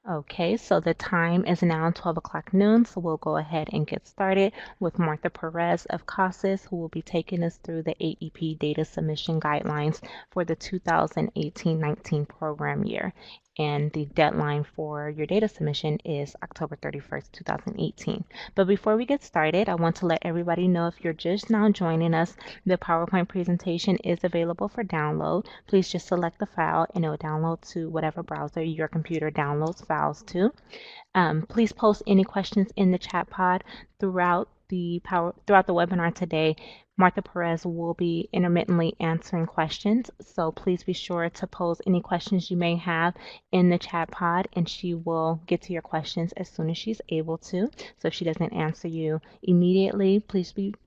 Okay, so the time is now 12 o'clock noon, so we'll go ahead and get started with Martha Perez of CASAS, who will be taking us through the AEP data submission guidelines for the 2018-19 program year. And the deadline for your data submission is October 31st, 2018. But before we get started, I want to let everybody know if you're just now joining us, the PowerPoint presentation is available for download. Please just select the file and it will download to whatever browser your computer downloads files to. Please post any questions in the chat pod throughout the webinar today. Martha Perez will be intermittently answering questions, so please be sure to pose any questions you may have in the chat pod, and she will get to your questions as soon as she's able to. So if she doesn't answer you immediately,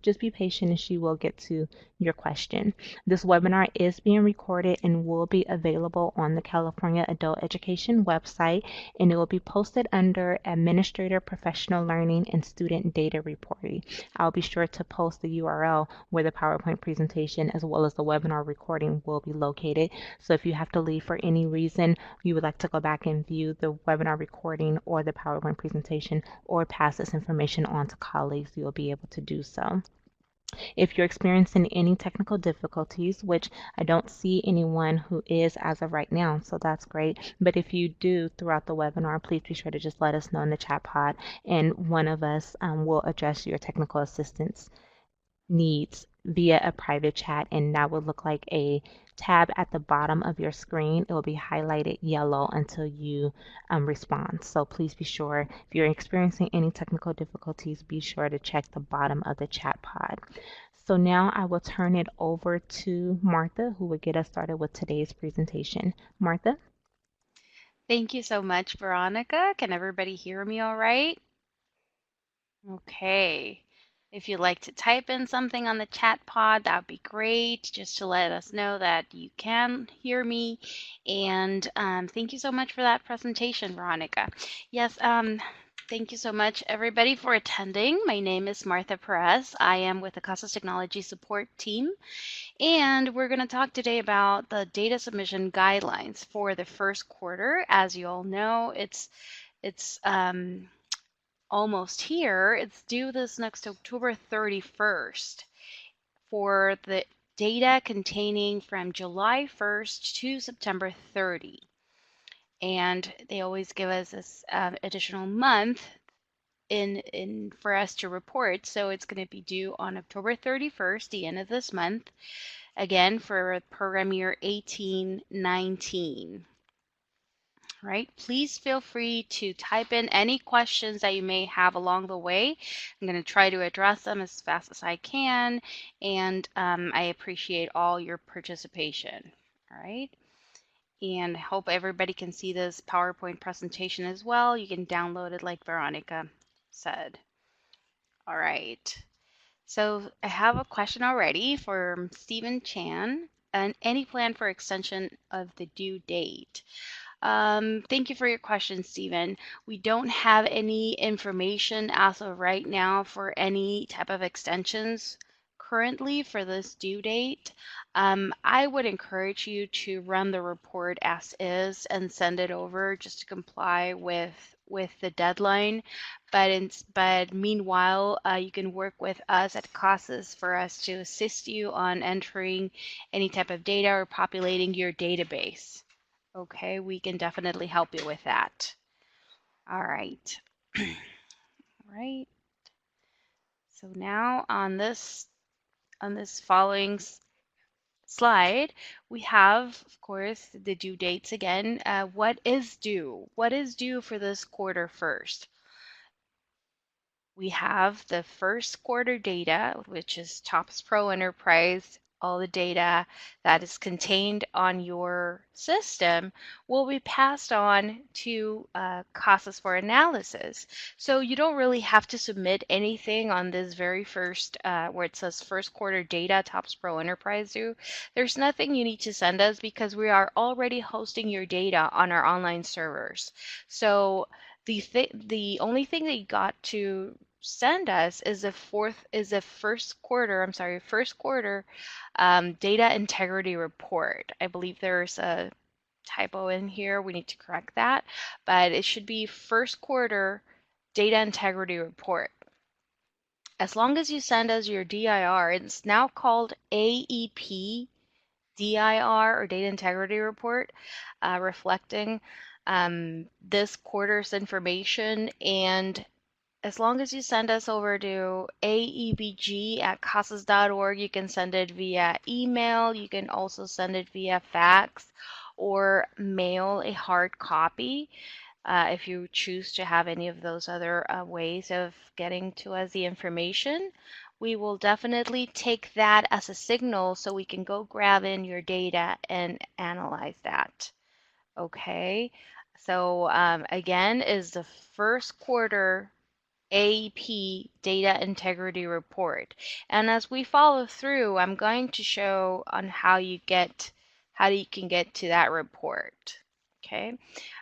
just be patient, and she will get to your question. This webinar is being recorded and will be available on the California Adult Education website, and it will be posted under Administrator Professional Learning and Student Data Reporting. I'll be sure to post the URL where the PowerPoint presentation as well as the webinar recording will be located. So if you have to leave for any reason, you would like to go back and view the webinar recording or the PowerPoint presentation or pass this information on to colleagues, you'll be able to do so. If you're experiencing any technical difficulties, which I don't see anyone who is as of right now, so that's great. But if you do throughout the webinar, please be sure to just let us know in the chat pod, and one of us will address your technical assistance needs via a private chat, and that would look like a tab at the bottom of your screen. It will be highlighted yellow until you respond. So please be sure, if you're experiencing any technical difficulties, be sure to check the bottom of the chat pod. So now I will turn it over to Martha, who will get us started with today's presentation. Martha? Thank you so much, Veronica. Can everybody hear me all right? Okay. If you'd like to type in something on the chat pod, that would be great, just to let us know that you can hear me. And thank you so much for that presentation, Veronica. Yes, thank you so much, everybody, for attending. My name is Martha Perez. I am with the CASAS Technology Support Team. And we're going to talk today about the data submission guidelines for the first quarter. As you all know, it's almost here. It's due this next October 31st for the data containing from July 1st to September 30. And they always give us this additional month for us to report. So it's going to be due on October 31st, the end of this month, again for program year 18-19. Right? Please feel free to type in any questions that you may have along the way. I'm going to try to address them as fast as I can, and I appreciate all your participation. All right? And I hope everybody can see this PowerPoint presentation as well. You can download it like Veronica said. All right. So I have a question already from Stephen Chan. And any plan for extension of the due date? Thank you for your question, Stephen. We don't have any information as of right now for any type of extensions currently for this due date. I would encourage you to run the report as is and send it over just to comply with the deadline. But meanwhile, you can work with us at CASAS for us to assist you on entering any type of data or populating your database. Okay, we can definitely help you with that. All right. All right. So now on this following slide, we have, of course, the due dates again. What is due? What is due for this quarter first? We have the first quarter data, which is TOPSpro Enterprise. All the data that is contained on your system will be passed on to CASAS for analysis. So you don't really have to submit anything on this very first, where it says first quarter data, TOPSpro Enterprise due. There's nothing you need to send us because we are already hosting your data on our online servers. So the only thing that you got to send us is a first quarter data integrity report. I believe there's a typo in here. We need to correct that, but it should be first quarter data integrity report. As long as you send us your DIR, it's now called AEP DIR or Data Integrity Report, reflecting this quarter's information. And as long as you send us over to aebg@casas.org, you can send it via email. You can also send it via fax or mail a hard copy if you choose to have any of those other ways of getting to us the information. We will definitely take that as a signal so we can go grab in your data and analyze that. Okay, so again, is the first quarter AP Data Integrity Report. And as we follow through, I'm going to show on how you can get to that report. Okay,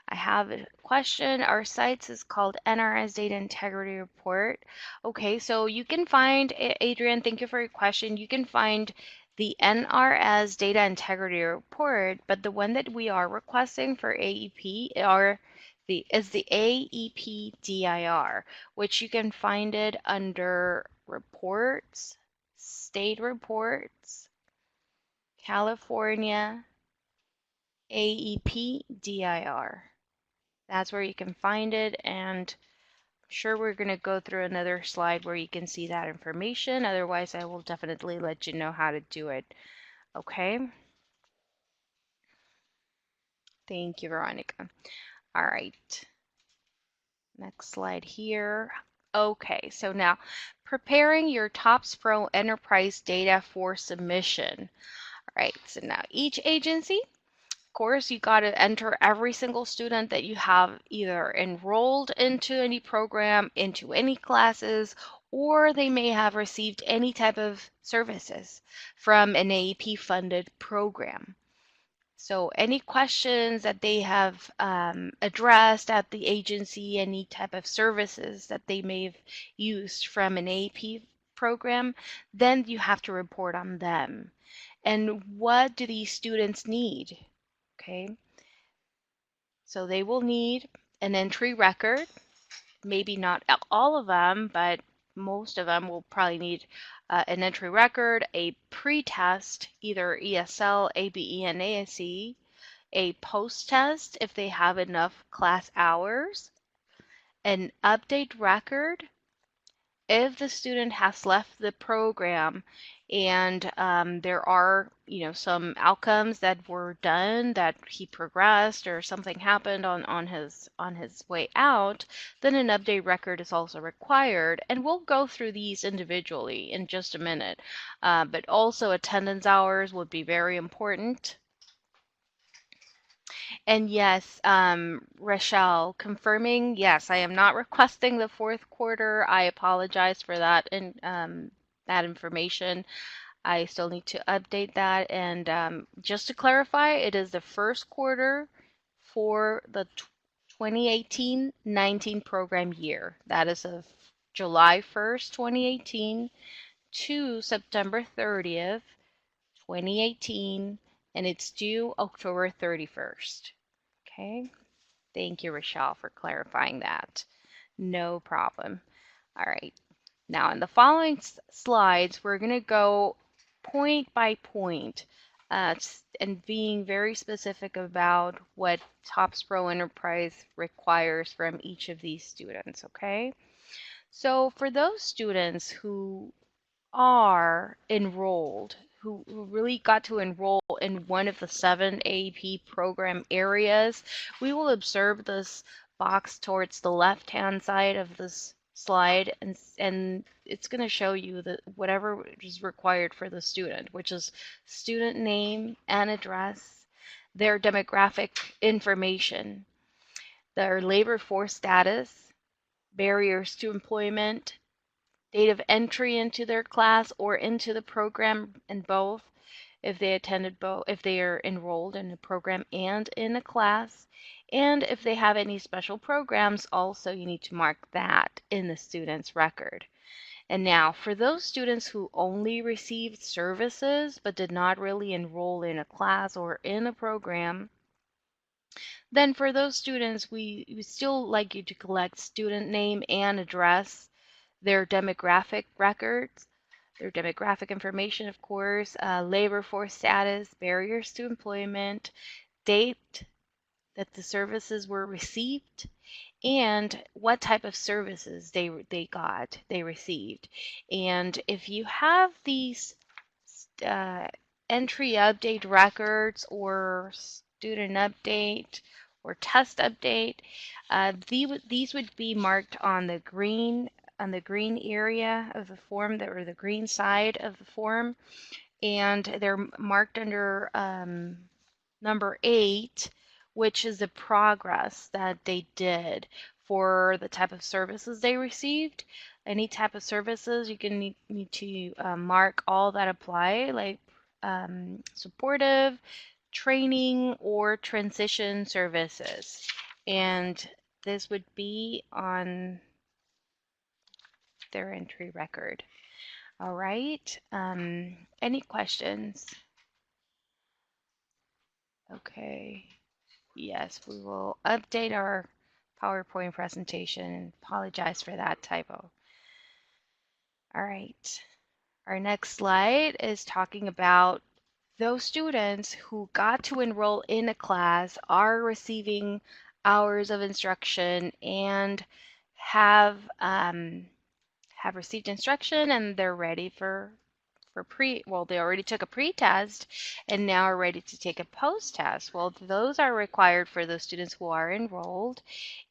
I have a question. Our sites is called NRS Data Integrity Report. Okay, so you can find, Adrian, thank you for your question. You can find the NRS Data Integrity Report, but the one that we are requesting for AEP is the AEP DIR, which you can find it under Reports, State Reports, California, AEP DIR. That's where you can find it, and I'm sure we're going to go through another slide where you can see that information. Otherwise, I will definitely let you know how to do it. Okay? Thank you, Veronica. All right. Next slide here. Okay, so now preparing your TOPSpro enterprise data for submission. All right, so now each agency, of course, you got to enter every single student that you have either enrolled into any program, into any classes, or they may have received any type of services from an AEP funded program. So any questions that they have addressed at the agency, any type of services that they may have used from an AEP program, then you have to report on them. And what do these students need? Okay, so they will need an entry record, maybe not all of them, but most of them will probably need an entry record, a pre-test, either ESL, ABE, and ASE, a post-test if they have enough class hours, an update record if the student has left the program and there are, some outcomes that were done that he progressed or something happened on his way out, then an update record is also required. And we'll go through these individually in just a minute. But also attendance hours would be very important. And yes, Rochelle, confirming, yes, I am not requesting the fourth quarter. I apologize for that and that information. I still need to update that. And just to clarify, it is the first quarter for the 2018-19 program year. That is of July 1st, 2018 to September 30th, 2018, and it's due October 31st. Okay, thank you, Rochelle, for clarifying that. No problem. All right, now in the following slides, we're going to go point by point and being very specific about what TOPSpro Enterprise requires from each of these students, okay? So for those students who are enrolled, who really got to enroll in one of the 7 AEP program areas, we will observe this box towards the left-hand side of this slide, and it's going to show you that whatever is required for the student, which is student name and address, their demographic information, their labor force status, barriers to employment, date of entry into their class or into the program in both, if they attended both, if they are enrolled in a program and in a class, and if they have any special programs, also you need to mark that in the student's record. And now for those students who only received services but did not really enroll in a class or in a program, Then for those students, we still like you to collect student name and address, their demographic records, their demographic information, of course, labor force status, barriers to employment, date that the services were received, and what type of services they received. And if you have these uh, entry update records or student update or test update, these would be marked on the green area of the form, or the green side of the form, and they're marked under number 8, which is the progress that they did for the type of services they received. Any type of services, you can need to mark all that apply, like supportive, training, or transition services. And this would be on their entry record. All right. Any questions? Okay. Yes, we will update our PowerPoint presentation. Apologize for that typo. All right. Our next slide is talking about those students who got to enroll in a class, are receiving hours of instruction, and have received instruction, and they're ready for well, they already took a pre-test and now are ready to take a post-test. Well, those are required for those students who are enrolled,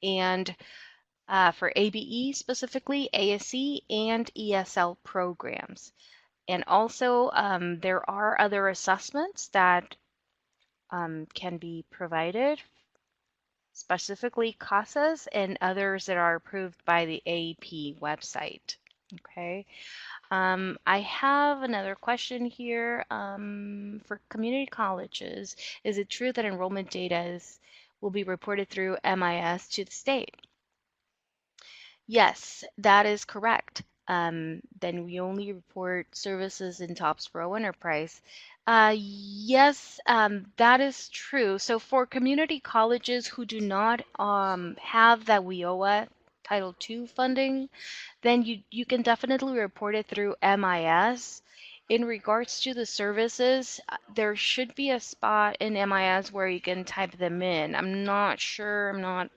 and for ABE specifically, ASE and ESL programs. And also, there are other assessments that can be provided, specifically CASAs, and others that are approved by the AEP website. Okay. I have another question here. For community colleges, is it true that enrollment data will be reported through MIS to the state? Yes, that is correct. Then we only report services in TOPSpro Enterprise. Yes, that is true. So for community colleges who do not have that WIOA Title II funding, then you can definitely report it through MIS. In regards to the services, there should be a spot in MIS where you can type them in. I'm not sure, I'm not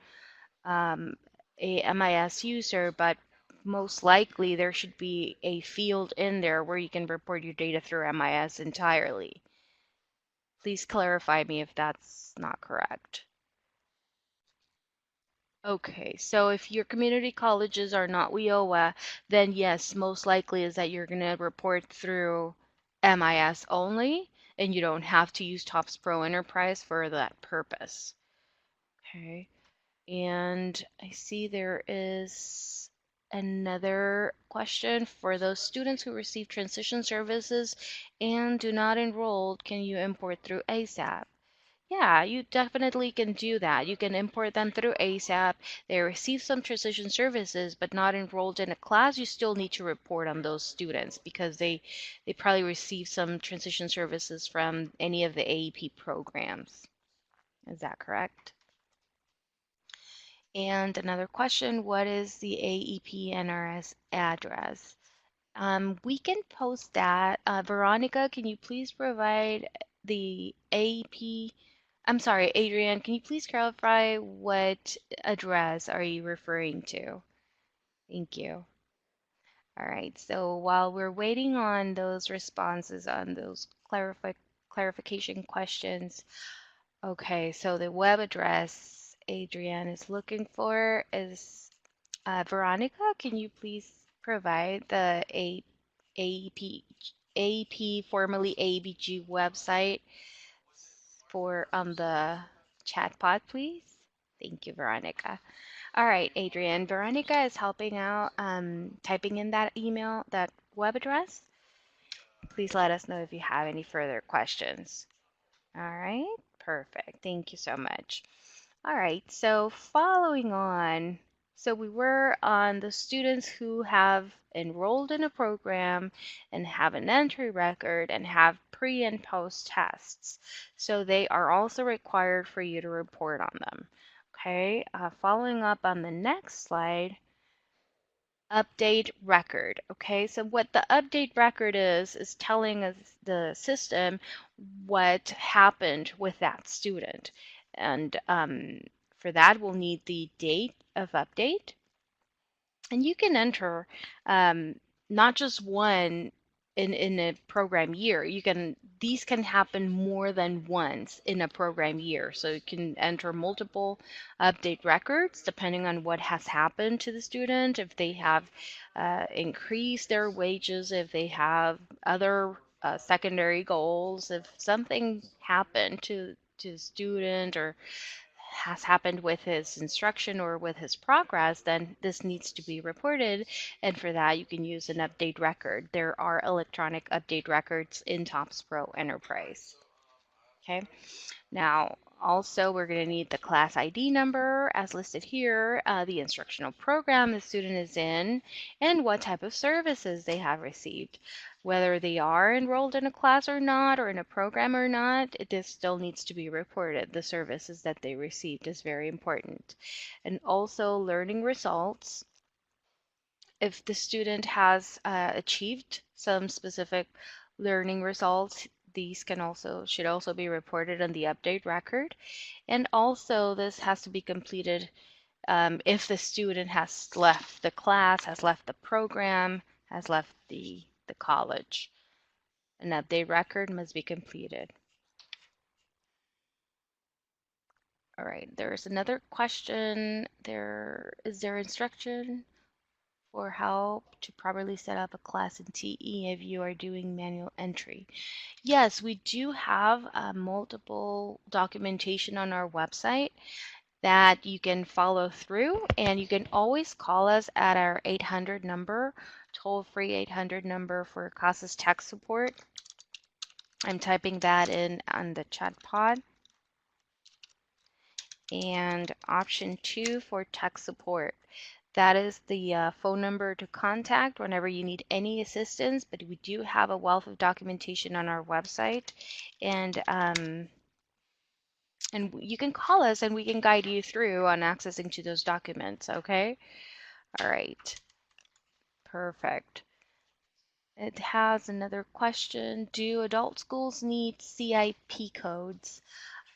um, a MIS user, but most likely there should be a field in there where you can report your data through MIS entirely. Please clarify me if that's not correct. Okay, so if your community colleges are not WIOA, then yes, most likely is that you're going to report through MIS only, and you don't have to use TOPSpro Enterprise for that purpose. Okay. And I see there is another question for those students who receive transition services and do not enroll, can you import through ASAP? Yeah, you definitely can do that. You can import them through ASAP. They receive some transition services but not enrolled in a class. You still need to report on those students because they probably receive some transition services from any of the AEP programs. Is that correct? And another question, what is the AEP NRS address? We can post that. Veronica, can you please provide the AEP? I'm sorry, Adrian, can you please clarify what address are you referring to? Thank you. All right, so while we're waiting on those responses on those clarification questions, okay, so the web address Adrian is looking for is Veronica, can you please provide the AEP, AEP, formerly ABG website for the chat pod, please? Thank you, Veronica. All right, Adrian. Veronica is helping out typing in that email, that web address. Please let us know if you have any further questions. All right, perfect. Thank you so much. All right, so following on, so we were on the students who have enrolled in a program and have an entry record and have pre and post tests. So they are also required for you to report on them. Okay, following up on the next slide, update record. Okay, so what the update record is telling us the system what happened with that student. And for that, we'll need the date of update. And you can enter not just one in a program year. These can happen more than once in a program year. So you can enter multiple update records depending on what has happened to the student, if they have increased their wages, if they have other secondary goals, if something happened to the student or has happened with his instruction or with his progress, then this needs to be reported. And for that, you can use an update record. There are electronic update records in TOPSpro Enterprise. Okay. Now, also, we're going to need the class ID number as listed here, the instructional program the student is in, and what type of services they have received. Whether they are enrolled in a class or not, or in a program or not, this still needs to be reported. The services that they received is very important. And also learning results. If the student has achieved some specific learning results, these should also be reported on the update record. And also this has to be completed if the student has left the class, has left the program, has left the college. An update record must be completed. All right, there's another question. Is there instruction for how to properly set up a class in TE if you are doing manual entry? Yes, we do have multiple documentation on our website that you can follow through, and you can always call us at our 800 number, toll-free 800 number for CASAS tech support. I'm typing that in on the chat pod. And option 2 for tech support. That is the phone number to contact whenever you need any assistance, but we do have a wealth of documentation on our website, and you can call us and we can guide you through on accessing to those documents, okay? All right, perfect. It has another question. Do adult schools need CIP codes?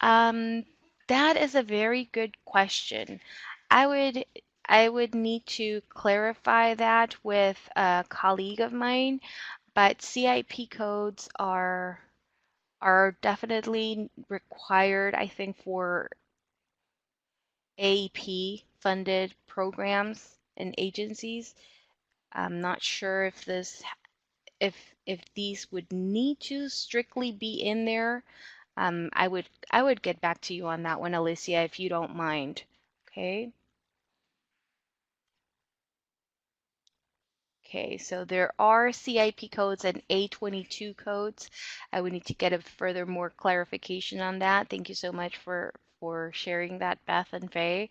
That is a very good question. I would I would need to clarify that with a colleague of mine, but CIP codes are definitely required, I think, for AEP funded programs and agencies. I'm not sure if if these would need to strictly be in there. I would get back to you on that one, Alicia, if you don't mind. Okay. Okay, so there are CIP codes and A22 codes. I would need to get a further more clarification on that. Thank you so much for sharing that, Beth and Faye.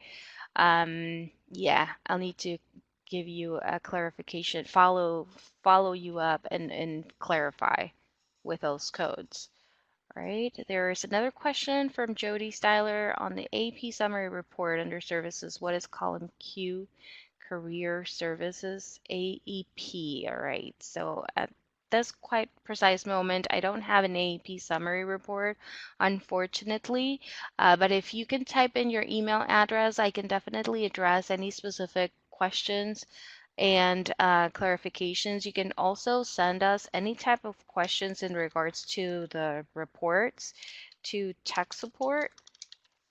Yeah, I'll need to give you a clarification, follow you up and clarify with those codes. All right, there's another question from Jody Styler on the AP summary report under services. What is column Q? Career Services, AEP. All right, so at this quite precise moment, I don't have an AEP summary report, unfortunately, but if you can type in your email address, I can definitely address any specific questions and clarifications. You can also send us any type of questions in regards to the reports to tech support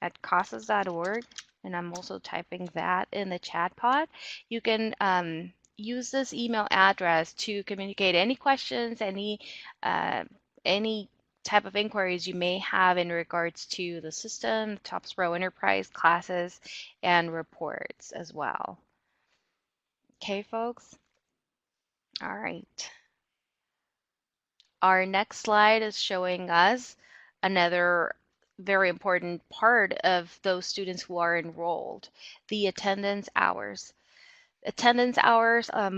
at casas.org, and I'm also typing that in the chat pod. You can use this email address to communicate any questions, uh, any type of inquiries you may have in regards to the system, TOPSpro Enterprise classes, and reports as well. Okay, folks? All right. Our next slide is showing us another very important part of those students who are enrolled, the attendance hours. Attendance hours, a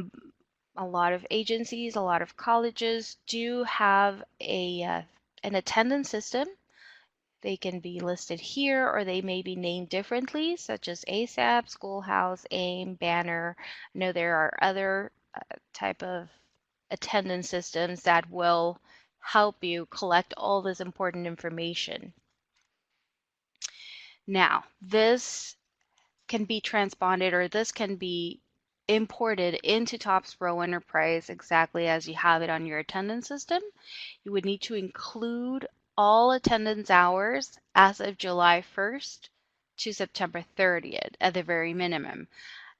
lot of agencies, a lot of colleges do have a an attendance system. They can be listed here, or they may be named differently, such as ASAP, Schoolhouse, AIM, Banner. I know there are other type of attendance systems that will help you collect all this important information. Now, this can be transponded, or this can be imported into TOPSpro Enterprise exactly as you have it on your attendance system. You would need to include all attendance hours as of July 1st to September 30th at the very minimum.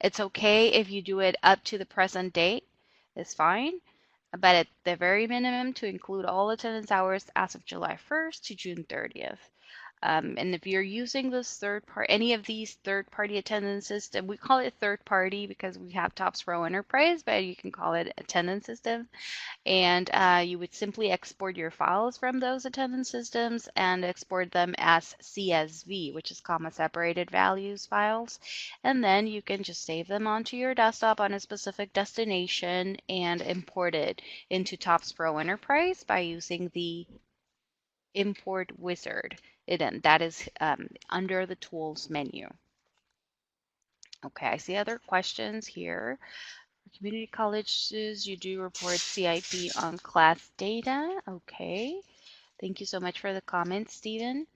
It's okay if you do it up to the present date, it's fine, but at the very minimum to include all attendance hours as of July 1st to June 30th. And if you're using this any of these third-party attendance system, we call it third party because we have TOPSpro Enterprise, but you can call it attendance system. And you would simply export your files from those attendance systems and export them as CSV, which is comma separated values files. And then you can just save them onto your desktop on a specific destination and import it into TOPSpro Enterprise by using the import wizard. That is under the tools menu. Okay, I see other questions here. For community colleges, you do report CIP on class data. Okay, thank you so much for the comment, Stephen.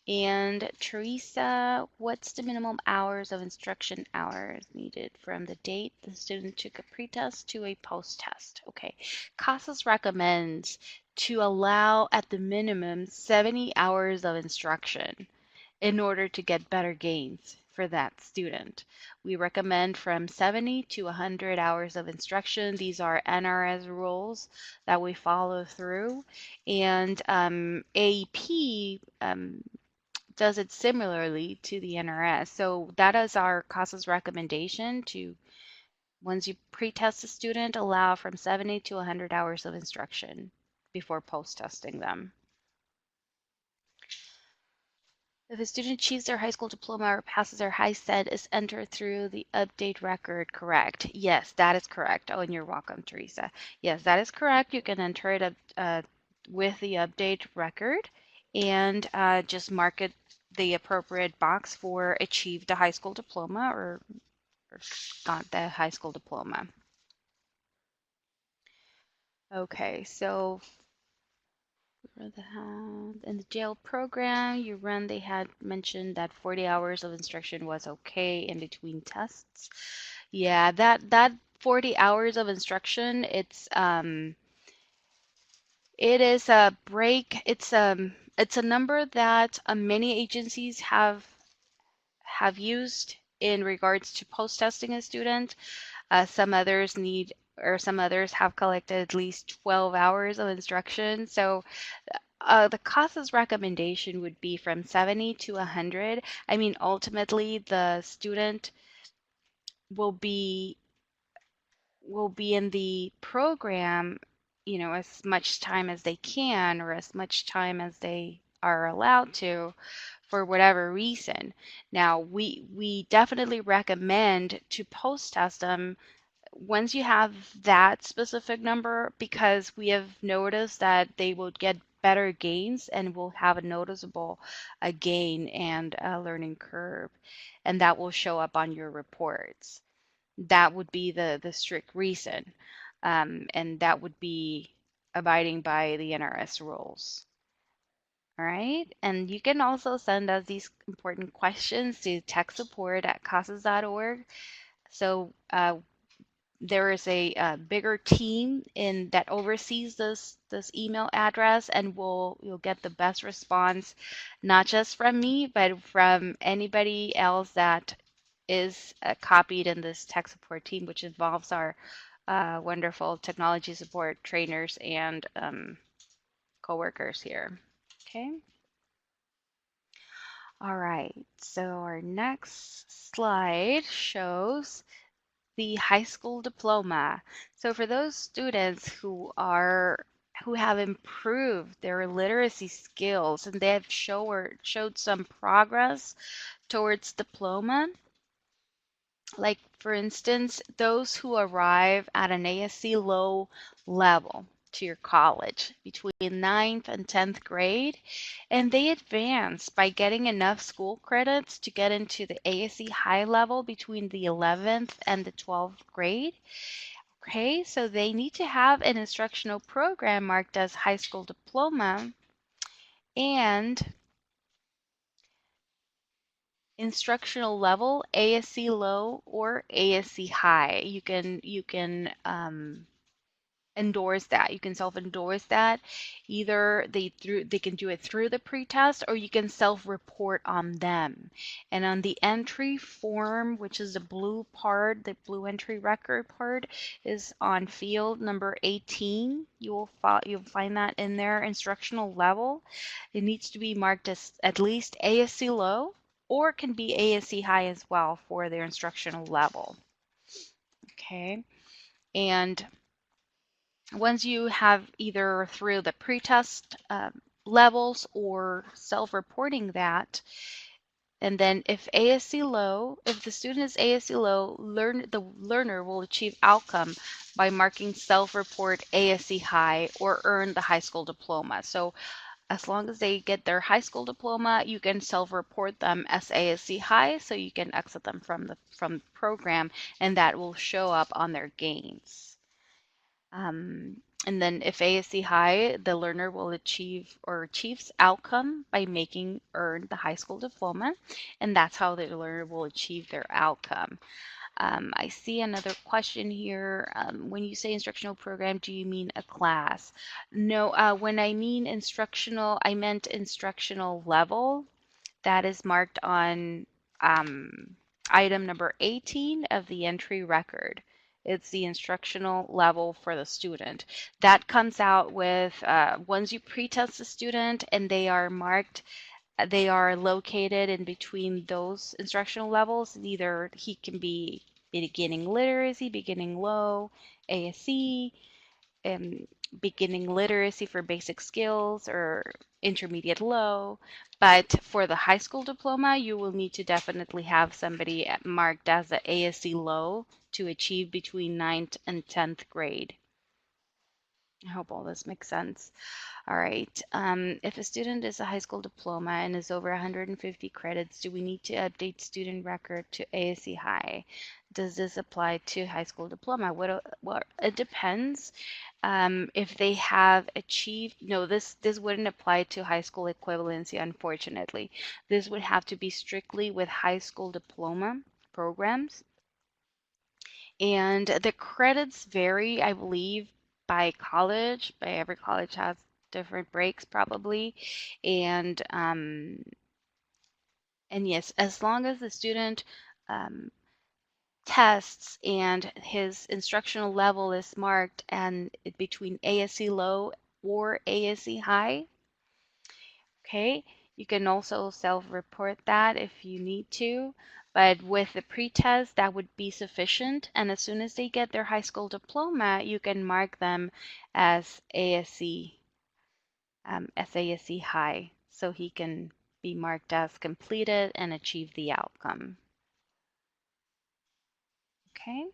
And Teresa, what's the minimum hours of instruction hours needed from the date the student took a pretest to a post-test? Okay, CASAS recommends to allow at the minimum 70 hours of instruction in order to get better gains for that student. We recommend from 70 to 100 hours of instruction. These are NRS rules that we follow through. And AEP does it similarly to the NRS. So that is our CASA's recommendation to, once you pre-test a student, allow from 70 to 100 hours of instruction before post-testing them. If a student achieves their high school diploma or passes their high set, is entered through the update record correct? Yes, that is correct. Oh, and you're welcome, Teresa. Yes, that is correct. You can enter it with the update record and just mark it the appropriate box for achieved a high school diploma or got the high school diploma. Okay, so in the jail program they had mentioned that 40 hours of instruction was okay in between tests. Yeah, that 40 hours of instruction, it is a break. It's a number that many agencies have used in regards to post-testing a student. Some others have collected at least 12 hours of instruction. So the CASA's recommendation would be from 70 to 100. I mean, ultimately, the student will be in the program, as much time as they can or as much time as they are allowed to for whatever reason. Now, we definitely recommend to post-test them once you have that specific number, because we have noticed that they will get better gains and will have a noticeable gain and a learning curve, and that will show up on your reports. That would be the strict reason, and that would be abiding by the NRS rules. All right, and you can also send us these important questions to techsupport@casas.org. So there is a bigger team that oversees this email address, and you'll get the best response, not just from me, but from anybody else that is copied in this tech support team, which involves our wonderful technology support trainers and coworkers here. Okay. All right. So our next slide shows the high school diploma. So for those students who have improved their literacy skills and they have showed some progress towards diploma, like for instance, those who arrive at an ASC low level, to your college between ninth and 10th grade, and they advance by getting enough school credits to get into the ASE high level between the 11th and the 12th grade. Okay, so they need to have an instructional program marked as high school diploma and instructional level ASC low or ASC high. You can endorse that. You can self-endorse that. Either they can do it through the pretest, or you can self-report on them. And on the entry form, which is the blue part, the blue entry record part, is on field number 18. You'll find that in there, instructional level. It needs to be marked as at least ASC low, or it can be ASC high as well for their instructional level. Okay, and once you have either through the pretest levels or self-reporting that, and then if ASC low, if the student is ASC low, the learner will achieve outcome by marking self-report ASC high or earn the high school diploma. So as long as they get their high school diploma, you can self-report them as ASC high, so you can exit them from the program, and that will show up on their gains. And then if ASC high, the learner will achieve or achieves outcome by making earn the high school diploma, and that's how the learner will achieve their outcome. I see another question here. When you say instructional program, do you mean a class? No, when I mean instructional, I meant instructional level. That is marked on item number 18 of the entry record. It's the instructional level for the student. That comes out with once you pretest the student and they are marked, they are located in between those instructional levels. Either he can be beginning literacy, beginning low, ASC, beginning literacy for basic skills, or intermediate low. But for the high school diploma, you will need to definitely have somebody marked as the ASC low to achieve between 9th and 10th grade. I hope all this makes sense. All right. If a student is a high school diploma and is over 150 credits, do we need to update student record to ASC high? Does this apply to high school diploma? Well, it depends. If they have achieved, no, this wouldn't apply to high school equivalency, unfortunately. This would have to be strictly with high school diploma programs. And the credits vary, I believe, by college. By every college has different breaks probably. And yes, as long as the student tests and his instructional level is marked and between ASC low or ASC high, okay, you can also self-report that if you need to, but with the pretest, that would be sufficient. And as soon as they get their high school diploma, you can mark them as ASC, ASC high, so he can be marked as completed and achieve the outcome. Okay.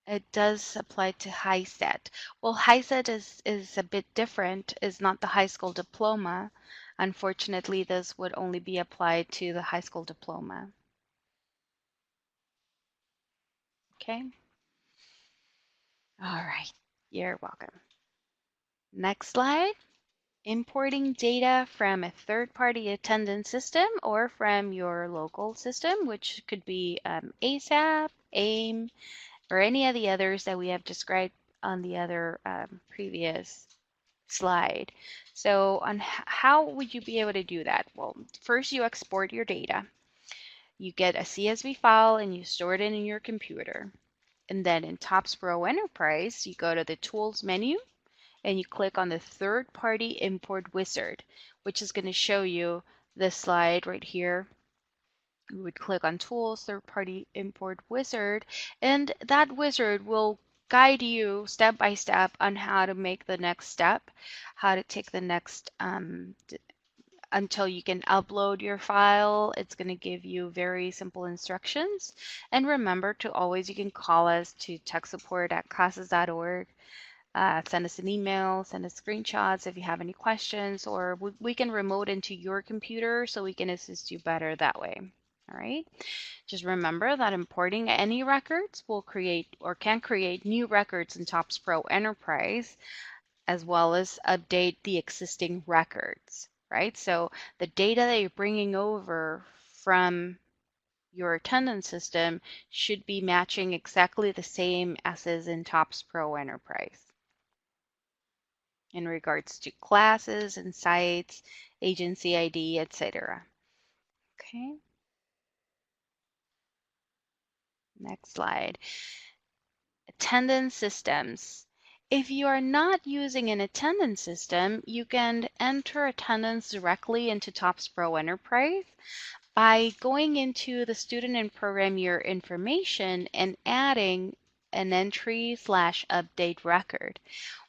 It does apply to high set. Well, high set is a bit different, is not the high school diploma. Unfortunately, this would only be applied to the high school diploma. Okay. All right. You're welcome. Next slide. Importing data from a third-party attendance system or from your local system, which could be ASAP, AIM, or any of the others that we have described on the other previous slide. So on how would you be able to do that? Well, first you export your data. You get a CSV file and you store it in your computer. And then in TOPSpro Enterprise, you go to the Tools menu and you click on the third-party import wizard, which is going to show you this slide right here. You would click on Tools, Third-Party Import Wizard, and that wizard will guide you step by step on how to make the next step, how to take the next until you can upload your file. It's going to give you very simple instructions. And remember to always, you can call us to techsupport@casas.org. Send us an email, send us screenshots if you have any questions, or we can remote into your computer so we can assist you better that way. All right. Just remember that importing any records will create or can create new records in TOPSpro Enterprise, as well as update the existing records, right? So the data that you're bringing over from your attendance system should be matching exactly the same as is in TOPSpro Enterprise in regards to classes and sites, agency ID, etc. Okay, next slide. Attendance systems. If you are not using an attendance system, you can enter attendance directly into TOPSpro Enterprise by going into the student and program year information and adding an entry/update record.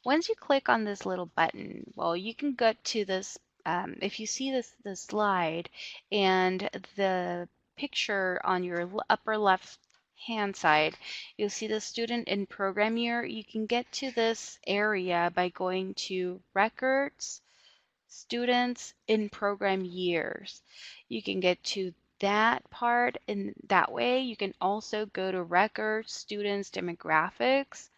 Once you click on this little button, well, you can go to this, if you see this slide and the picture on your upper left hand side, you'll see the student and program year. You can get to this area by going to records, students in program years. You can get to that part in that way. You can also go to records, students, demographics.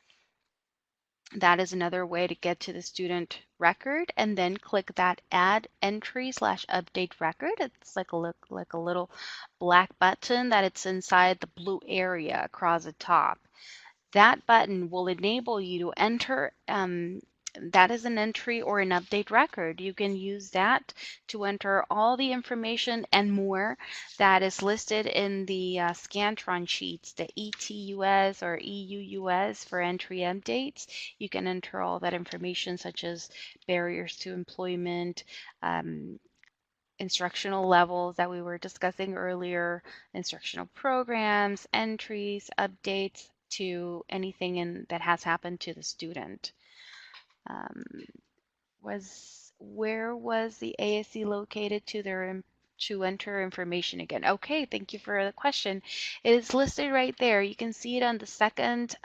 That is another way to get to the student record, and then click that add entry/update record. It's like a little black button that it's inside the blue area across the top. That button will enable you to enter, that is an entry or an update record. You can use that to enter all the information and more that is listed in the Scantron sheets, the ETUS or EUUS for entry updates. You can enter all that information, such as barriers to employment, instructional levels that we were discussing earlier, instructional programs, entries, updates to anything that has happened to the student. Where was the ASC located to enter information again? Okay, thank you for the question. It is listed right there. You can see it on the second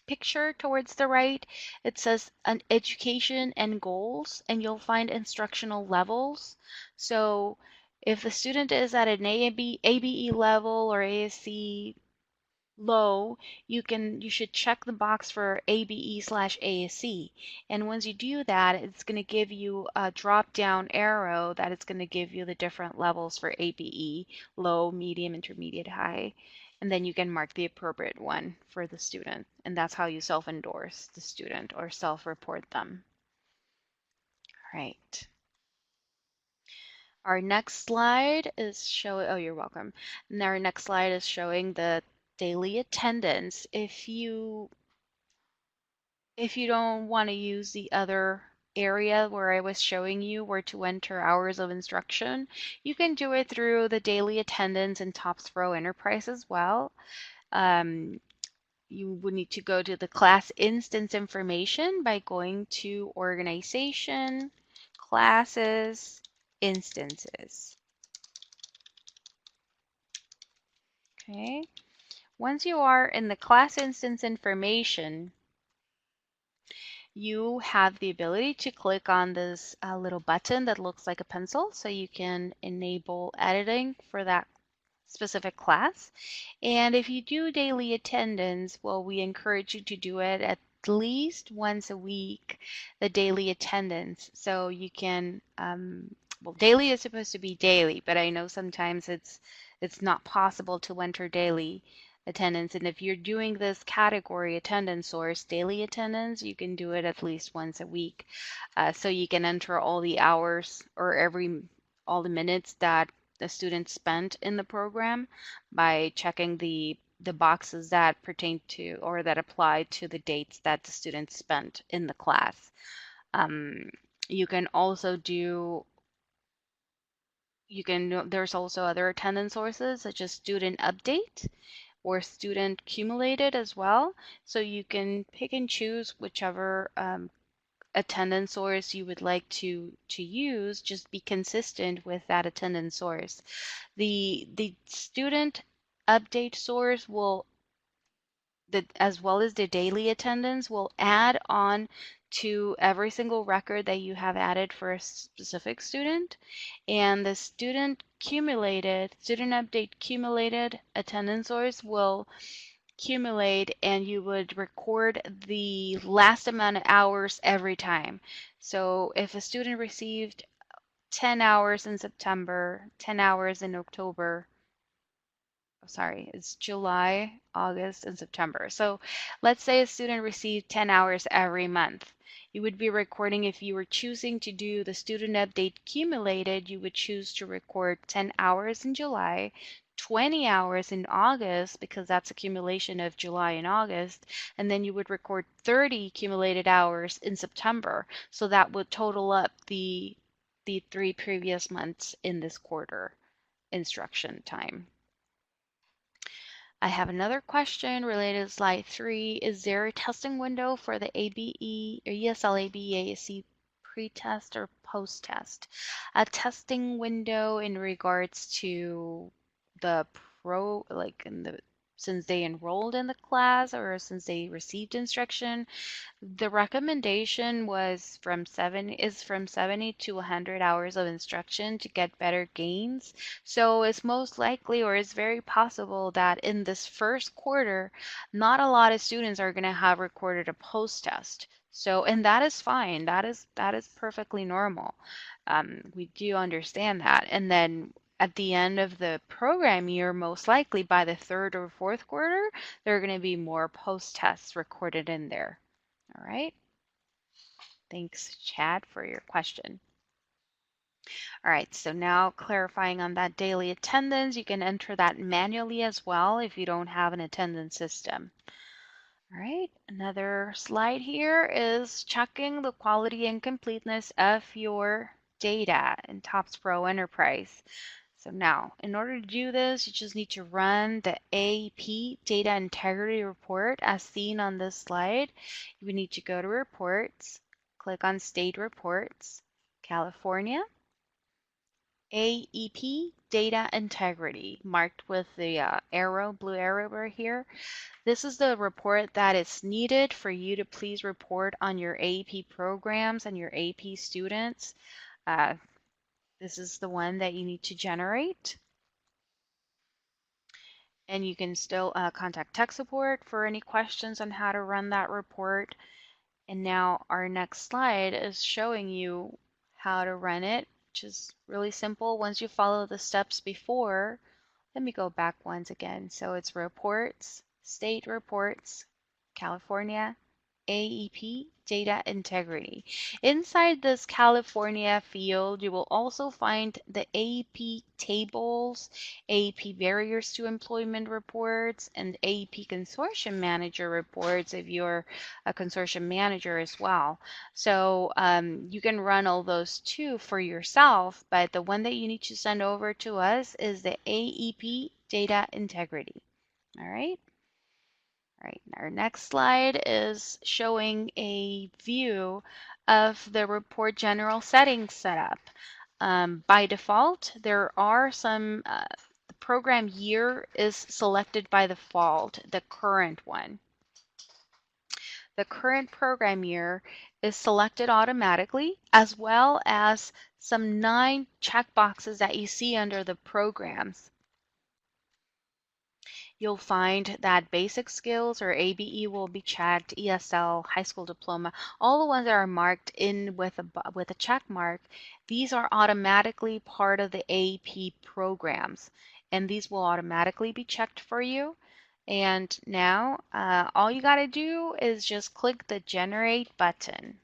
picture towards the right. It says an education and goals, and you'll find instructional levels. So if the student is at an ABE level or ASC low, you should check the box for ABE/ASC. And once you do that, it's going to give you a drop down arrow that it's going to give you the different levels for ABE, low, medium, intermediate, high. And then you can mark the appropriate one for the student. And that's how you self-endorse the student or self-report them. All right. Our next slide is showing, oh, you're welcome. And our next slide is showing the daily attendance. If you don't want to use the other area where I was showing you where to enter hours of instruction, you can do it through the daily attendance in TOPSpro Enterprise as well. You would need to go to the class instance information by going to organization, classes, instances. Okay. Once you are in the class instance information, you have the ability to click on this little button that looks like a pencil, so you can enable editing for that specific class. And if you do daily attendance, well, we encourage you to do it at least once a week, the daily attendance. So you can, well, daily is supposed to be daily, but I know sometimes it's not possible to enter daily attendance. And if you're doing this category attendance source, daily attendance, you can do it at least once a week. So you can enter all the hours or all the minutes that the student spent in the program by checking the boxes that pertain to or that apply to the dates that the student spent in the class. You can also there's also other attendance sources such as student update or student cumulated as well. So you can pick and choose whichever attendance source you would like to use, just be consistent with that attendance source. The student update source will, as well as the daily attendance, will add on to every single record that you have added for a specific student. And the student update cumulated attendance source will accumulate, and you would record the last amount of hours every time. So if a student received 10 hours in September, 10 hours in October, sorry, it's July, August, and September. So let's say a student received 10 hours every month. You would be recording, if you were choosing to do the student update accumulated, you would choose to record 10 hours in July, 20 hours in August, because that's accumulation of July and August, and then you would record 30 accumulated hours in September. So that would total up the 3 previous months in this quarter instruction time. I have another question related to slide 3. Is there a testing window for the ABE or ESL ABE pre-test or post-test? A testing window in regards to the since they enrolled in the class or since they received instruction. The recommendation is from 70 to 100 hours of instruction to get better gains. So it's most likely, or it's very possible, that in this first quarter, not a lot of students are going to have recorded a post-test. So, and that is fine. That is perfectly normal. We do understand that. And then at the end of the program year, most likely by the third or fourth quarter, there are going to be more post-tests recorded in there. All right. Thanks, Chad, for your question. All right, so now clarifying on that daily attendance, you can enter that manually as well if you don't have an attendance system. All right, another slide here is checking the quality and completeness of your data in TOPSpro Enterprise. So now, in order to do this, you just need to run the AP Data Integrity Report as seen on this slide. You would need to go to Reports, click on State Reports, California, AEP Data Integrity, marked with the blue arrow right here. This is the report that is needed for you to please report on your AEP programs and your AP students. This is the one that you need to generate. And you can still contact tech support for any questions on how to run that report. And now our next slide is showing you how to run it, which is really simple. Once you follow the steps before, let me go back once again. So it's reports, state reports, California, AEP, data integrity. Inside this California field, you will also find the AEP tables, AEP barriers to employment reports, and AEP consortium manager reports if you're a consortium manager as well. So you can run all those too for yourself, but the one that you need to send over to us is the AEP data integrity. All right. All right, our next slide is showing a view of the report general settings setup. By default, there are some, the program year is selected by default, the current one. The current program year is selected automatically, as well as some 9 checkboxes that you see under the programs. You'll find that basic skills or ABE will be checked, ESL, high school diploma, all the ones that are marked in with a check mark, these are automatically part of the AP programs, and these will automatically be checked for you. And now all you got to do is just click the generate button.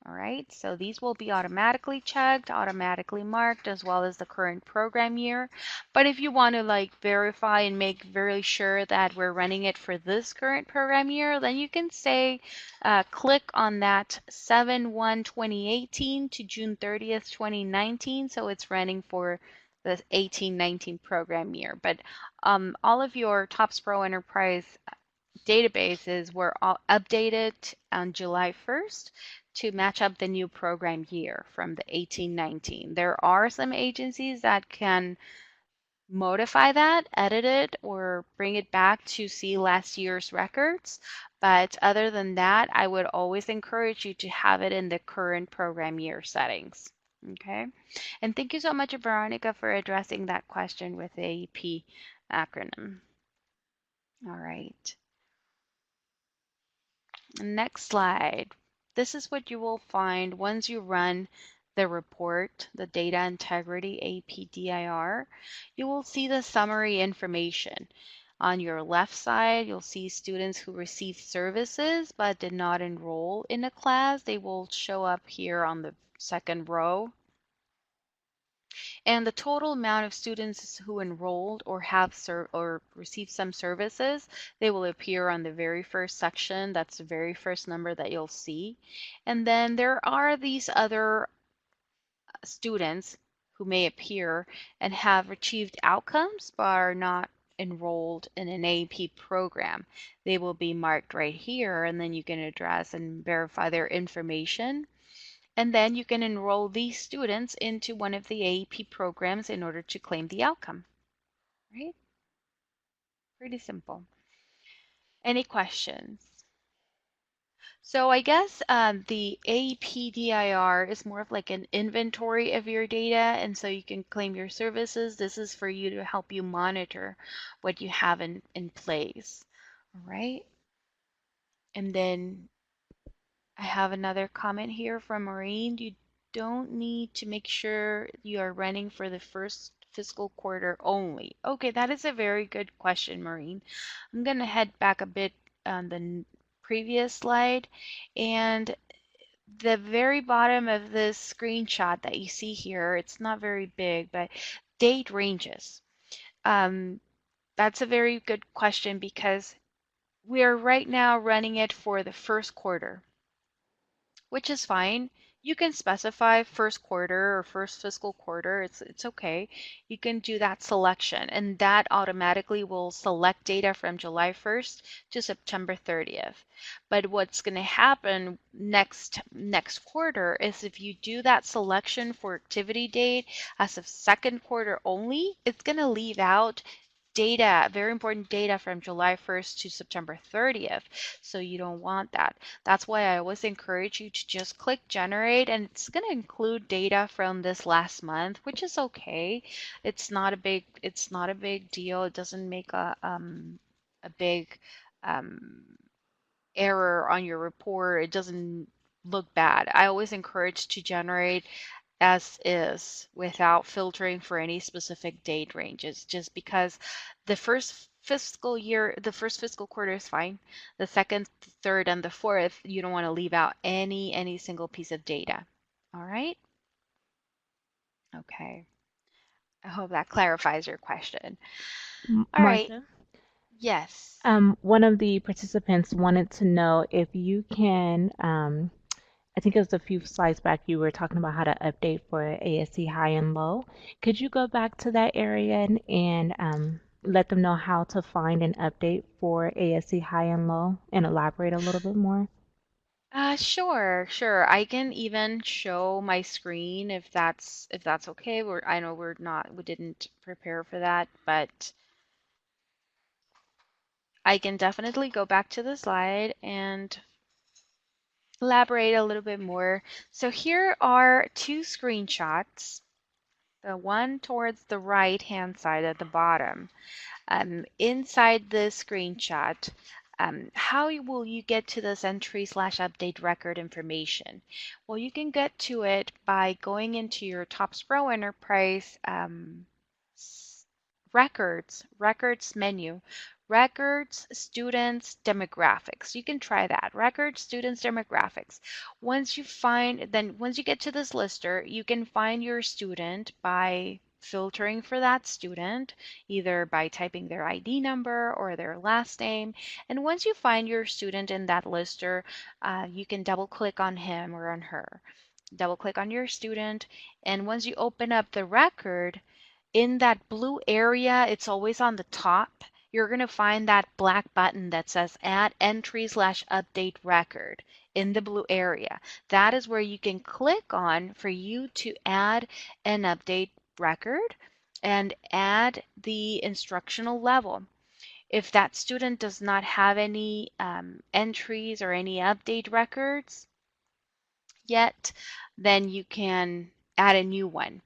All right, so these will be automatically checked, automatically marked, as well as the current program year. But if you want to verify and make very sure that we're running it for this current program year, then you can say click on that 7/1/2018 to June 30th, 2019. So it's running for the 18-19 program year. But all of your TOPSpro Enterprise databases were all updated on July 1st to match up the new program year from the 1819. There are some agencies that can modify that, edit it, or bring it back to see last year's records. But other than that, I would always encourage you to have it in the current program year settings. Okay. And thank you so much, Veronica, for addressing that question with the AEP acronym. All right. Next slide. This is what you will find once you run the report, the Data Integrity APDIR. You will see the summary information. On your left side, you'll see students who received services but did not enroll in a class. They will show up here on the second row. And the total amount of students who enrolled or have or received some services, they will appear on the very first section. That's the very first number that you'll see. And then there are these other students who may appear and have achieved outcomes but are not enrolled in an AP program. They will be marked right here, and then you can address and verify their information. And then you can enroll these students into one of the AEP programs in order to claim the outcome, right? Pretty simple. Any questions? So I guess the APDIR is more of like an inventory of your data, and so you can claim your services. This is for you to help you monitor what you have in place, all right? And then I have another comment here from Maureen. You don't need to make sure you are running for the first fiscal quarter only. Okay, that is a very good question, Maureen. I'm going to head back a bit on the previous slide, and the very bottom of this screenshot that you see here, it's not very big, but date ranges. That's a very good question because we are right now running it for the first quarter, which is fine. You can specify first quarter or first fiscal quarter. It's okay. You can do that selection, and that automatically will select data from July 1st to September 30th. But what's going to happen next quarter is if you do that selection for activity date as of second quarter only, it's going to leave out data, very important data from July 1st to September 30th. So you don't want that. That's why I always encourage you to just click generate, and it's going to include data from this last month, which is okay. It's not a big deal. It doesn't make a big um, error on your report. It doesn't look bad. I always encourage to generate as is without filtering for any specific date ranges, just because the first fiscal quarter is fine. The second, third, and the fourth, you don't want to leave out any single piece of data. All right? Okay. I hope that clarifies your question. All right. Martha, Yes. one of the participants wanted to know if you can, I think it was a few slides back, you were talking about how to update for ASC high and low. Could you go back to that area and let them know how to find an update for ASC high and low and elaborate a little bit more? Sure. I can even show my screen if that's okay. I know we didn't prepare for that, but I can definitely go back to the slide and elaborate a little bit more. So here are two screenshots. The one towards the right-hand side at the bottom. Inside the screenshot, how will you get to this entry slash update record information? Well, you can get to it by going into your TOPSpro Enterprise records menu, records, students, demographics. You can try that. Records, students, demographics. Once you get to this lister, you can find your student by filtering for that student, either by typing their ID number or their last name. And once you find your student in that lister, you can double click on him or on her. Double click on your student, and once you open up the record, in that blue area, it's always on the top. you're going to find that black button that says Add Entry/Update Record in the blue area. That is where you can click on for you to add an update record and add the instructional level. If that student does not have any entries or any update records yet, then you can add a new one.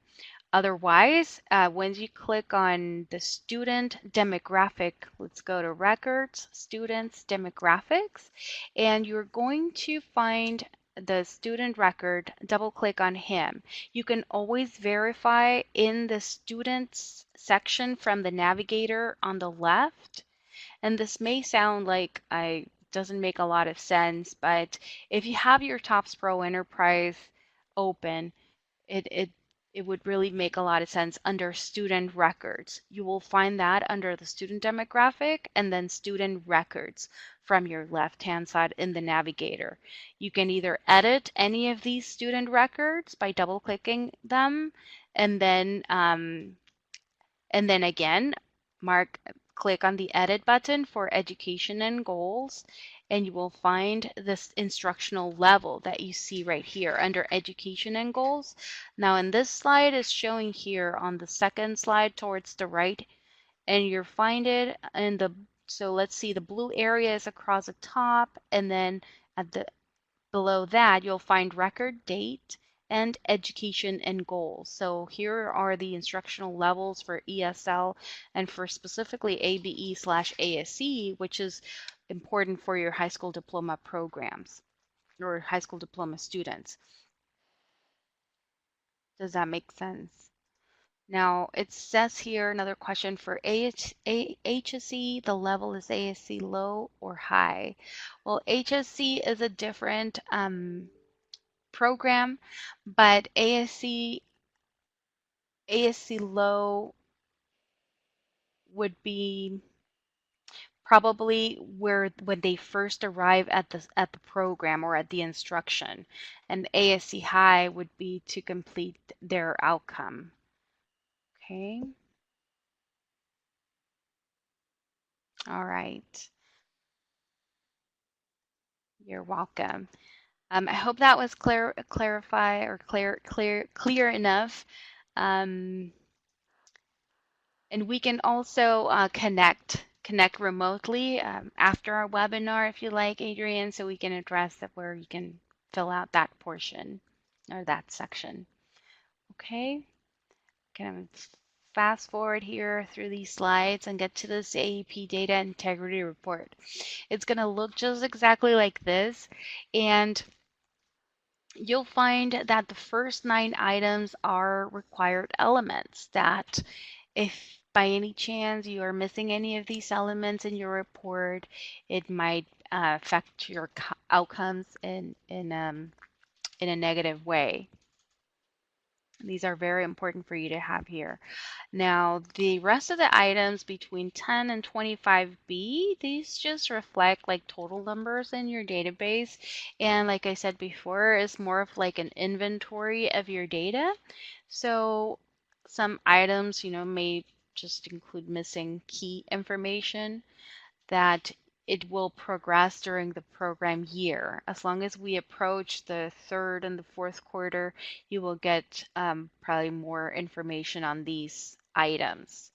Otherwise, once you click on the student demographic, let's go to records, students demographics, and you're going to find the student record, double click on him. You can always verify in the students section from the navigator on the left. And this may sound like I doesn't make a lot of sense, but if you have your TOPSpro Enterprise open, it, it it would really make a lot of sense under student records. You will find that under the student demographic and then student records from your left-hand side in the navigator. You can either edit any of these student records by double-clicking them and then again click on the edit button for education and goals, and you will find this instructional level that you see right here under education and goals. Now in this slide is showing here on the second slide towards the right, and you'll find it in the, so let's see, the blue area is across the top, and then at the below that, you'll find record date and education and goals. So here are the instructional levels for ESL and for specifically ABE/ASE, which is important for your high school diploma programs or high school diploma students. Does that make sense? Now it says here another question for HSE, the level is ASC low or high. Well, HSC is a different program, but ASC low would be probably where when they first arrive at the program or at the instruction, and ASC high would be to complete their outcome. Okay. All right. You're welcome. I hope that was clear enough. Um, And we can also connect remotely after our webinar if you like, Adrian, so we can address that where you can fill out that portion or that section. Okay, kind of fast forward here through these slides and get to this AEP data integrity report. It's going to look just exactly like this, and you'll find that the first 9 items are required elements that if by any chance you are missing any of these elements in your report, it might affect your outcomes in a negative way. These are very important for you to have here. Now, the rest of the items between 10 and 25B, these just reflect like total numbers in your database. And like I said before, it's more of like an inventory of your data. So some items, may just include missing key information that it will progress during the program year. As long as we approach the third and the fourth quarter, you will get probably more information on these items,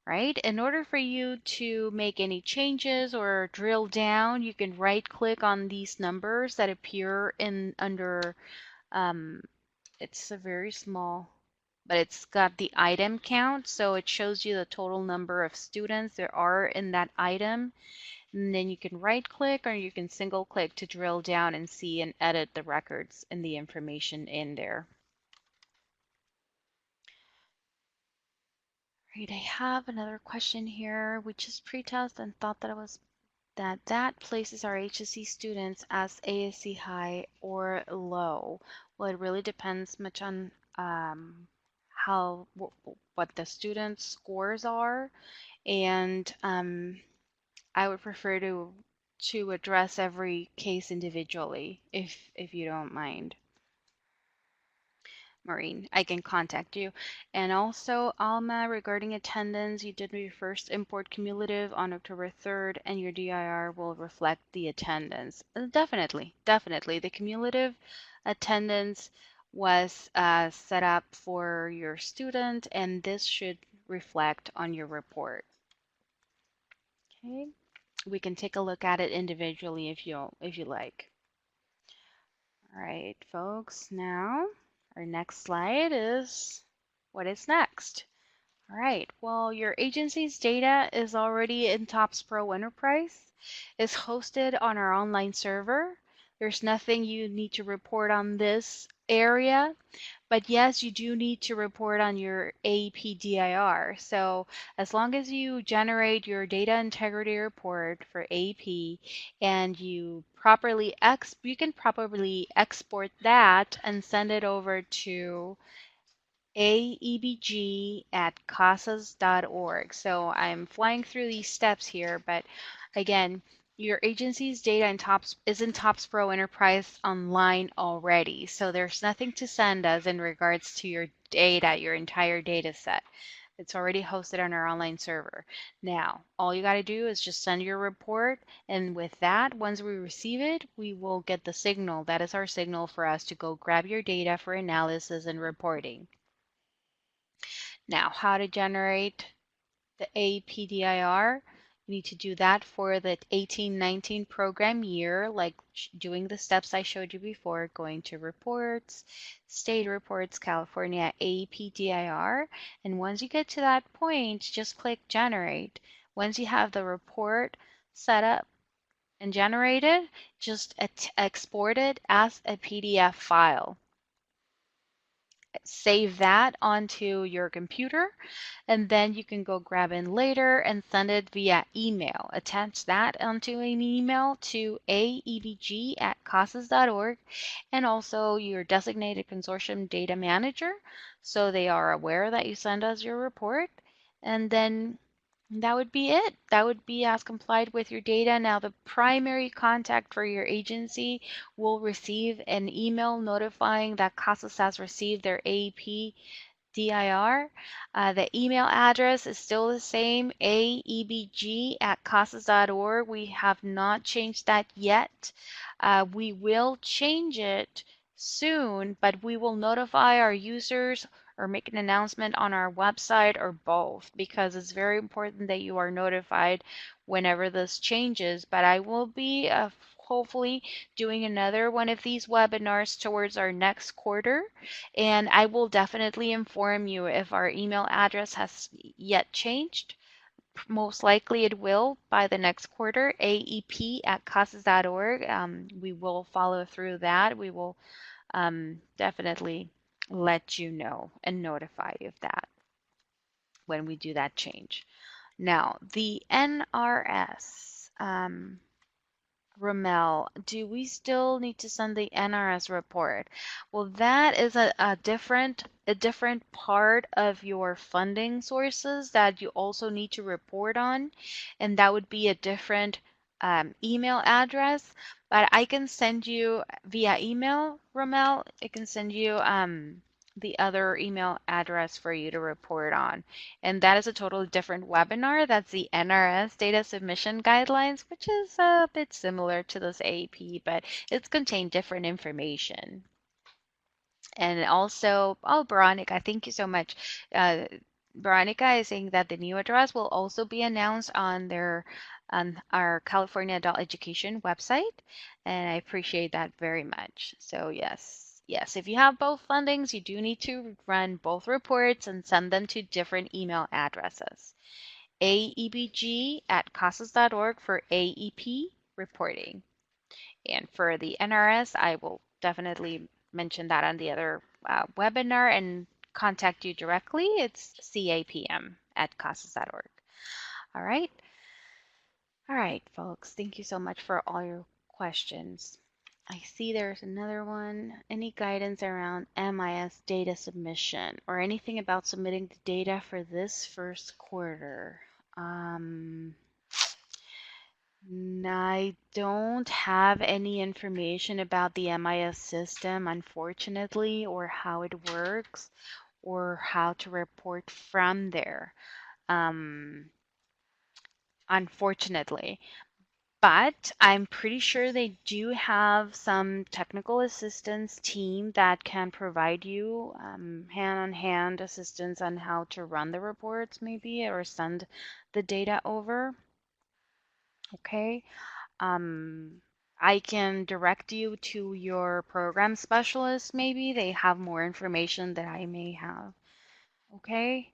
right? In order for you to make any changes or drill down, you can right click on these numbers that appear in under, it's a very small, but it's got the item count. So it shows you the total number of students there are in that item. And then you can right click or you can single click to drill down and see and edit the records and the information in there. Right, I have another question here. We just pre-test and thought that it was that places our HSC students as ASC high or low. Well, it really depends much on how what the students' scores are, and I would prefer to address every case individually, if you don't mind. Maureen, I can contact you. And also, Alma, regarding attendance, you did your first import cumulative on October 3rd, and your DIR will reflect the attendance. Definitely, definitely. The cumulative attendance was set up for your student, and this should reflect on your report. Okay, we can take a look at it individually if you like. All right, folks, now our next slide is what is next. All right, well, your agency's data is already in TOPSpro Enterprise. It's hosted on our online server. There's nothing you need to report on this area. But yes, you do need to report on your APDIR. So as long as you generate your data integrity report for AP and you can properly export that and send it over to aebg@casas.org. So I'm flying through these steps here, but again, your agency's data is in TOPSpro Enterprise Online already. So there's nothing to send us in regards to your data, your entire data set. It's already hosted on our online server. Now, all you got to do is just send your report, and with that, once we receive it, we will get the signal. That is our signal for us to go grab your data for analysis and reporting. Now, how to generate the APDIR? You need to do that for the 18-19 program year, like doing the steps I showed you before, going to reports, state reports, California APDIR. And once you get to that point, just click generate. Once you have the report set up and generated, just export it as a PDF file. Save that onto your computer, and then you can go grab in later and send it via email. Attach that onto an email to aebg@casas.org and also your designated consortium data manager, so they are aware that you send us your report. And then that would be it. That would be as complied with your data. Now, the primary contact for your agency will receive an email notifying that CASAS has received their AEP DIR. The email address is still the same, aebg@casas.org. We have not changed that yet. We will change it soon, but we will notify our users or make an announcement on our website or both, because it's very important that you are notified whenever this changes. But I will be hopefully doing another one of these webinars towards our next quarter, and I will definitely inform you if our email address has yet changed. Most likely it will by the next quarter, aep@casas.org. We will follow through that. We will definitely let you know and notify you of that when we do that change. Now, the NRS. Ramel, do we still need to send the NRS report? Well, that is a different part of your funding sources that you also need to report on, and that would be a different email address. But I can send you via email, Ramel. I can send you the other email address for you to report on. And that is a totally different webinar. That's the NRS Data Submission Guidelines, which is a bit similar to this AAP, but it's contained different information. And also, oh, Veronica, thank you so much. Veronica is saying that the new address will also be announced on our California Adult Education website, and I appreciate that very much. So yes, yes, if you have both fundings, you do need to run both reports and send them to different email addresses. aebg@casas.org for AEP reporting. And for the NRS, I will definitely mention that on the other webinar and contact you directly. It's capm@casas.org. All right. All right, folks. Thank you so much for all your questions. I see there's another one. Any guidance around MIS data submission or anything about submitting the data for this first quarter? I don't have any information about the MIS system, unfortunately, or how it works, or how to report from there, um, unfortunately. But I'm pretty sure they do have some technical assistance team that can provide you hand-on-hand assistance on how to run the reports, maybe, or send the data over. Okay. Um, I can direct you to your program specialist, maybe. They have more information that I may have. Okay.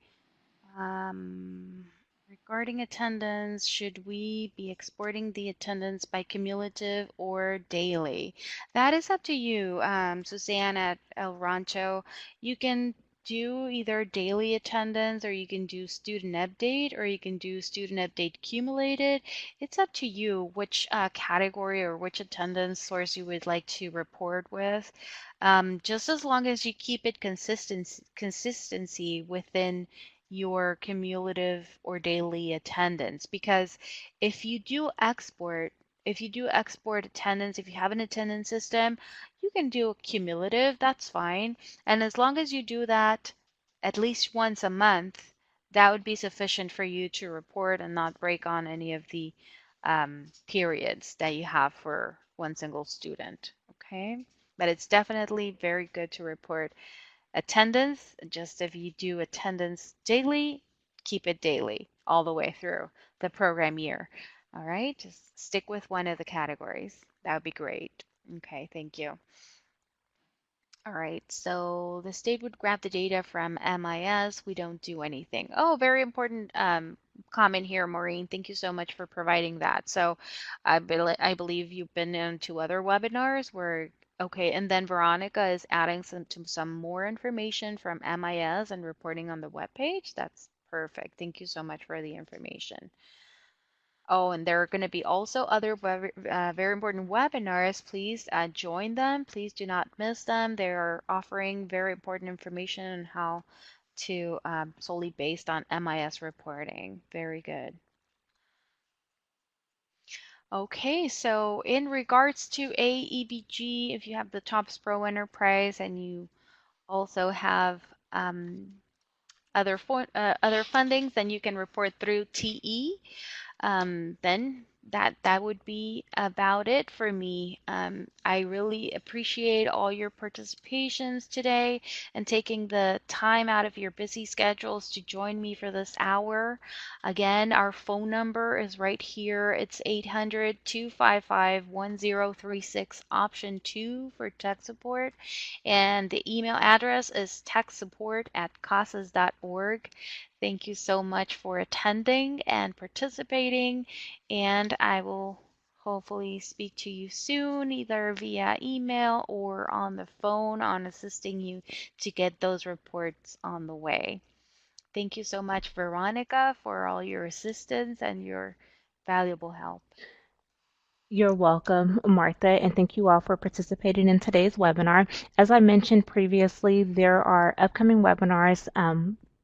Regarding attendance, should we be exporting the attendance by cumulative or daily? That is up to you, Suzanne at El Rancho. You can do either daily attendance or you can do student update or you can do student update accumulated. It's up to you which category or which attendance source you would like to report with. Just as long as you keep it consistency within your cumulative or daily attendance, because if you do export if you do export attendance, if you have an attendance system, you can do cumulative, that's fine. And as long as you do that at least once a month, that would be sufficient for you to report and not break on any of the periods that you have for one single student. Okay, but it's definitely very good to report attendance. Just if you do attendance daily, keep it daily all the way through the program year. All right, just stick with one of the categories. That would be great. Okay, thank you. All right, so the state would grab the data from MIS. We don't do anything. Oh, very important comment here, Maureen. Thank you so much for providing that. So I believe you've been in two other webinars where, okay, and then Veronica is adding some more information from MIS and reporting on the webpage. That's perfect. Thank you so much for the information. Oh, and there are going to be also other very important webinars. Please join them. Please do not miss them. They are offering very important information on how to solely based on MIS reporting. Very good. Okay, so in regards to AEBG, if you have the TOPSpro Enterprise and you also have other fundings, then you can report through TE. Then that would be about it for me. I really appreciate all your participations today and taking the time out of your busy schedules to join me for this hour. Again, our phone number is right here. It's 800-255-1036, option 2 for tech support. And the email address is techsupport@casas.org. Thank you so much for attending and participating, and I will hopefully speak to you soon, either via email or on the phone, on assisting you to get those reports on the way. Thank you so much, Veronica, for all your assistance and your valuable help. You're welcome, Martha, and thank you all for participating in today's webinar. As I mentioned previously, there are upcoming webinars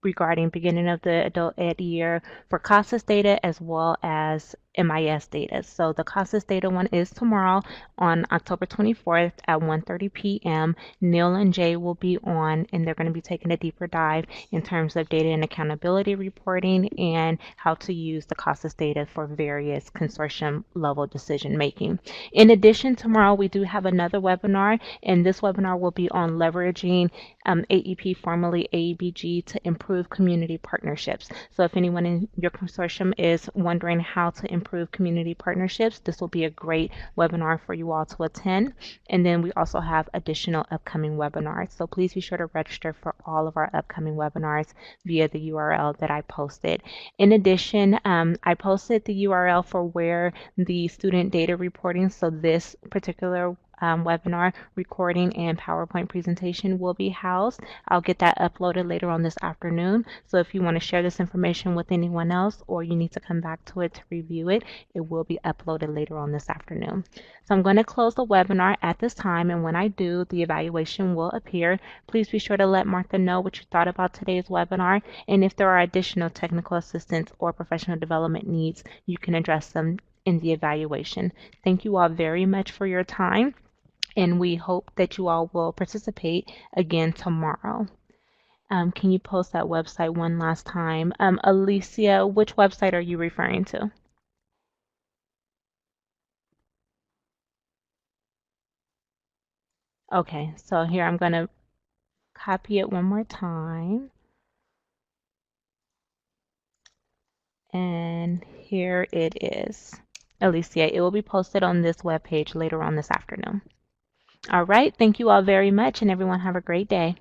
regarding beginning of the adult ed year for CASAS data as well as MIS data. So the CASAS data one is tomorrow on October 24th at 1:30 p.m. Neil and Jay will be on, and they're going to be taking a deeper dive in terms of data and accountability reporting and how to use the CASAS data for various consortium level decision making. In addition, tomorrow we do have another webinar, and this webinar will be on leveraging AEP, formerly AEBG, to improve community partnerships. So if anyone in your consortium is wondering how to improve community partnerships, this will be a great webinar for you all to attend. And then we also have additional upcoming webinars. So please be sure to register for all of our upcoming webinars via the URL that I posted. In addition, I posted the URL for where the student data reporting, so this particular webinar recording and PowerPoint presentation will be housed. I'll get that uploaded later on this afternoon. So if you want to share this information with anyone else or you need to come back to it to review it, it will be uploaded later on this afternoon. So I'm going to close the webinar at this time, and when I do, the evaluation will appear. Please be sure to let Martha know what you thought about today's webinar, and if there are additional technical assistance or professional development needs, you can address them in the evaluation. Thank you all very much for your time, and we hope that you all will participate again tomorrow. Can you post that website one last time? Alicia, which website are you referring to? Okay, so here I'm going to copy it one more time. And here it is. Alicia, it will be posted on this webpage later on this afternoon. All right, thank you all very much, and everyone have a great day.